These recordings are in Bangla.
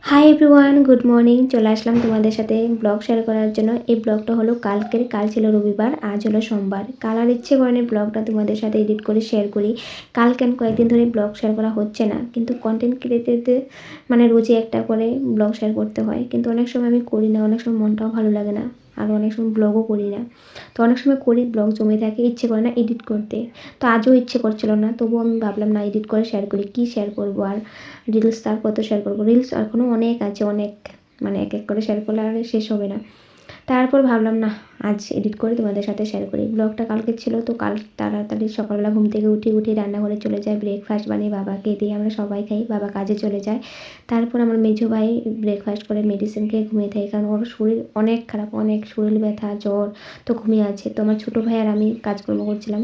Hi everyone, good morning. চলে আসলাম তোমাদের সাথে ব্লগ শেয়ার করার জন্য। এই ব্লগটা হলো কাল ছিল রবিবার, আজ হলো সোমবার। কাল আর ইচ্ছে করেনি ব্লগটা তোমাদের সাথে এডিট করে শেয়ার করি। কাল কেন কয়েকদিন ধরে ব্লগ শেয়ার করা হচ্ছে না, কিন্তু কন্টেন্ট ক্রিয়েটরদের মানে রোজই একটা করে ব্লগ শেয়ার করতে হয়, কিন্তু অনেক সময় আমি করি না, অনেক সময় মনটাও ভালো লাগে না, আর অনেক সময় ব্লগও করি না। তো অনেক সময় করি, ব্লগ জমে থাকে, ইচ্ছে করে না এডিট করতে। তো আজও ইচ্ছে করছিল না, তবুও আমি ভাবলাম না এডিট করে শেয়ার করি, কী শেয়ার করবো আর রিলস তার কত শেয়ার করবো। রিলস এখনও অনেক আছে, অনেক মানে এক এক করে শেয়ার করলে আর শেষ হবে না। তারপর ভাবলাম না আজ এডিট করে তোমাদের সাথে শেয়ার করি। ব্লগটা কালকে ছিল, তো কাল তাড়াতাড়ি সকালবেলা ঘুম থেকে উঠে রান্নাঘরে চলে যায়, ব্রেকফাস্ট বানিয়ে বাবাকে দিয়ে আমরা সবাই খাই, বাবা কাজে চলে যায়। তারপর আমার মেজো ভাই ব্রেকফাস্ট করে মেডিসিন খেয়ে ঘুমিয়ে থাকে, কারণ ওর শরীর অনেক খারাপ, অনেক শরীর ব্যথা জ্বর, তো ঘুমিয়ে আছে। তো আমার ছোটো ভাই আর আমি কাজকর্ম করছিলাম।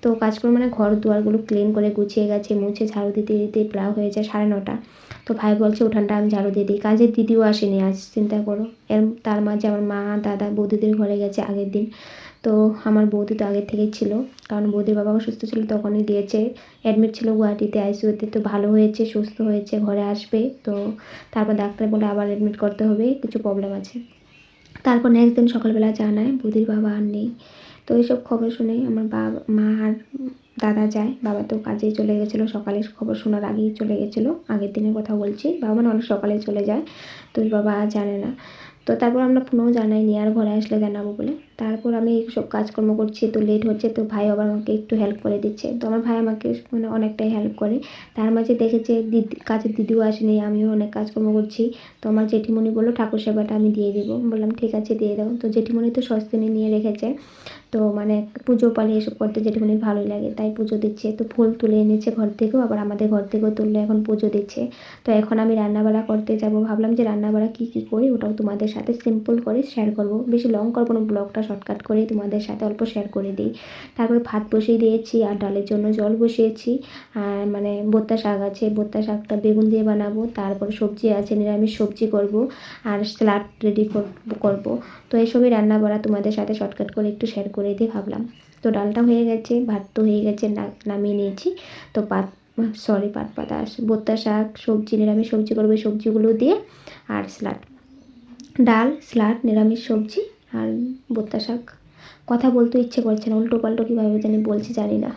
তো কাজকর্ম মানে ঘর দুয়ারগুলো ক্লিন করে গুছিয়ে গেছে, মুছে ঝাড়ু দিতে দিতে প্রায় হয়ে যায় 9:30। তো ভাই বলছে উঠানটা আমি ঝাড়ু দিয়ে দিই। কাজের দিদিও আসেনি আজ, চিন্তা করো। তার মাঝে আমার মা দাদা বৌদিদের ঘরে গেছে আগের দিন। তো আমার বৌদি তো আগের থেকেই ছিল, কারণ বৌদির বাবা অসুস্থ ছিল, তখনই গিয়েছে। অ্যাডমিট ছিল গুয়াহাটিতে আইসিইউতে, তো ভালো হয়েছে, সুস্থ হয়েছে, ঘরে আসবে। তো তারপর ডাক্তার বলে আবার অ্যাডমিট করতে হবে, কিছু প্রবলেম আছে। তারপর নেক্সট দিন সকালবেলা জানায় বৌদির বাবা আর নেই। তো এইসব খবর শুনে আমার বাবা মা আর দাদা যায়। বাবা তো কাজেই চলে গেছিলো, সকালে খবর শোনার আগেই চলে গেছিলো, আগের দিনের কথা বলছি। বাবা মানে অনেক সকালে চলে যায়, তো বাবা জানে না। তো তারপর আমরা ফোনেও জানাইনি, আর ঘরে আসলে জানাবো বলে। তারপর আমি সব কাজকর্ম করছি, তো লেট হচ্ছে, তো ভাই আবার আমাকে একটু হেল্প করে দিচ্ছে। তো আমার ভাই আমাকে মানে অনেকটাই হেল্প করে। তার মাঝে দেখেছে কাজের দিদিও আসেনি, আমিও অনেক কাজকর্ম করছি। তো আমার জেঠিমণি বললো ঠাকুর সেবাটা আমি দিয়ে দেবো। বললাম ঠিক আছে দিয়ে দাও। তো জেঠিমণি তো সস্তিনী নিয়ে রেখেছে, তো মানে পুজো পালে এসব করতে জেঠিমণির ভালোই লাগে, তাই পুজো দিচ্ছে। তো ফুল তুলে এনেছে ঘর থেকেও, আবার আমাদের ঘর থেকেও তুললে এখন পুজো দিচ্ছে। তো এখন আমি রান্নাবাড়া করতে যাব, ভাবলাম যে রান্নাবাড়া কী কী করি ওটাও তোমাদের সাথে সিম্পল করে শেয়ার করব, বেশি লং করবো না, ব্লগটা শর্টকাট করে তোমাদের সাথে অল্প শেয়ার করে দিই। তারপরে ভাত বসিয়ে দিয়েছি, আর ডালের জন্য জল বসিয়েছি। আর মানে ভর্তা শাক আছে, ভর্তা শাকটা বেগুন দিয়ে বানাবো। তারপরে সবজি আছে, নিরামিষ সবজি করব, আর স্যালাড রেডি করব। তো এইসবই রান্না বাড়া তোমাদের সাথে শর্টকাট করে একটু শেয়ার করে দিয়ে ভাবলাম। তো ডালটা হয়ে গেছে, ভাত তো হয়ে গেছে, নামিয়ে নিয়েছি। তো পাত পাতা ভর্তা শাক সবজি, নিরামিষ সবজি করবো, সবজিগুলো দিয়ে। আর স্যালাড, ডাল স্যালাড নিরামিষ সবজি আর ভর্তা শাক। কথা বলতে ইচ্ছে করছে না, উল্টো পাল্টো কীভাবে জানি বলছি জানি না।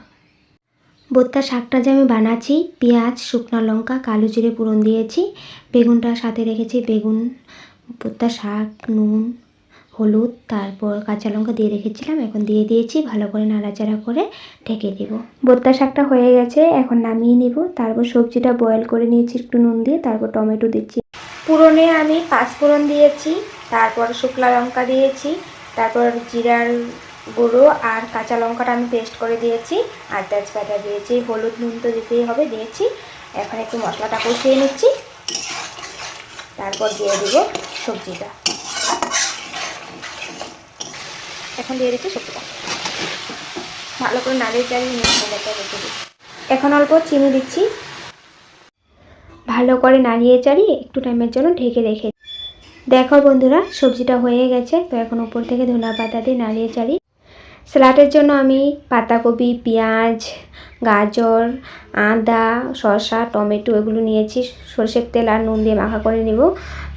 ভর্তা শাকটা যে আমি বানাচ্ছি, পেঁয়াজ শুকনো লঙ্কা কালো জিরে ফোড়ন দিয়েছি, বেগুনটা সাথে রেখেছি, বেগুন ভর্তা শাক নুন হলুদ তারপর কাঁচা লঙ্কা দিয়ে রেখেছিলাম, এখন দিয়ে দিয়েছি, ভালো করে নাড়াচাড়া করে ঢেকে দেব। ভর্তা শাকটা হয়ে গেছে, এখন নামিয়ে নিব। তারপর সবজিটা বয়েল করে নিয়েছি একটু নুন দিয়ে, তারপর টমেটো দিচ্ছি। পুরনে আমি 5 ফোড়ন দিয়েছি, তারপর শুকনো লঙ্কা দিয়েছি, তারপর জিরার গুঁড়ো আর কাঁচা লঙ্কাটা আমি পেস্ট করে দিয়েছি, আর তেজপাতা দিয়েছি, হলুদ নুন তো দিতেই হবে, দিয়েছি। এখন একটু মশলাটা কষিয়ে নিচ্ছি, তারপর দিয়ে দিব সবজিটা। এখন দিয়ে দিচ্ছি সবজিটা, ভালো করে নাড়িয়ে চাড়িয়ে মশলাটা রেখে দিই। এখন অল্প চিনি দিচ্ছি, ভালো করে নাড়িয়ে চাড়িয়ে একটু টাইমের জন্য ঢেকে রেখে। দেখো বন্ধুরা সবজিটা হয়ে গেছে। তো এখন উপর থেকে ধনিয়া পাতা দিয়ে নাড়িয়ে চাড়িয়ে স্যালাডের জন্য আমি পাতাকপি পেঁয়াজ গাজর আদা শসা টমেটো এগুলো নিয়েছি, সরষের তেল আর নুন দিয়ে মাখা করে নিব।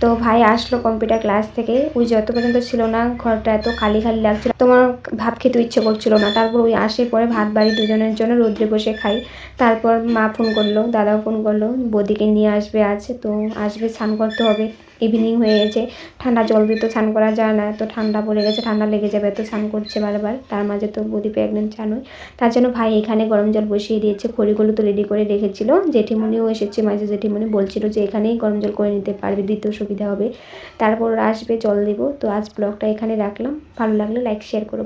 তো ভাই আসলো কম্পিউটার ক্লাস থেকে, ওই যত পর্যন্ত ছিল না, ঘরটা এত খালি খালি লাগছিল, তোমার ভাত খেতে ইচ্ছে করছিল না। তারপর ওই আসে পরে ভাত বাড়ি দুজনের জন্য রোদ্রে বসে খাই। তারপর মা ফোন করলো, দাদাও ফোন করলো, বৌদিকে নিয়ে আসবে আছে, তো আসবে, স্নান করতে হবে, ইভিনিং হয়ে গেছে। ঠান্ডা জল দিয়ে তো স্নান করা যায় না, তো ঠান্ডা পড়ে গেছে, ঠান্ডা লেগে যাবে, তো স্নান করছে বারবার। তার মাঝে তো বৌদি প্রেগনেন্ট জানোই, তার জন্য ভাই এখানে গরম জল বসিয়ে দিয়েছে। খড়িগুলো তো রেডি করে রেখেছিল, জেঠিমণিও এসেছে, মাঝে জেঠিমণি বলছিল যে এখানেই গরম জল করে নিতে পারবে, দিতেও সুবিধা হবে। তারপর আসবে জল দিব। তো আজ ব্লগটা এখানে রাখলাম, ভালো লাগলে লাইক শেয়ার করো।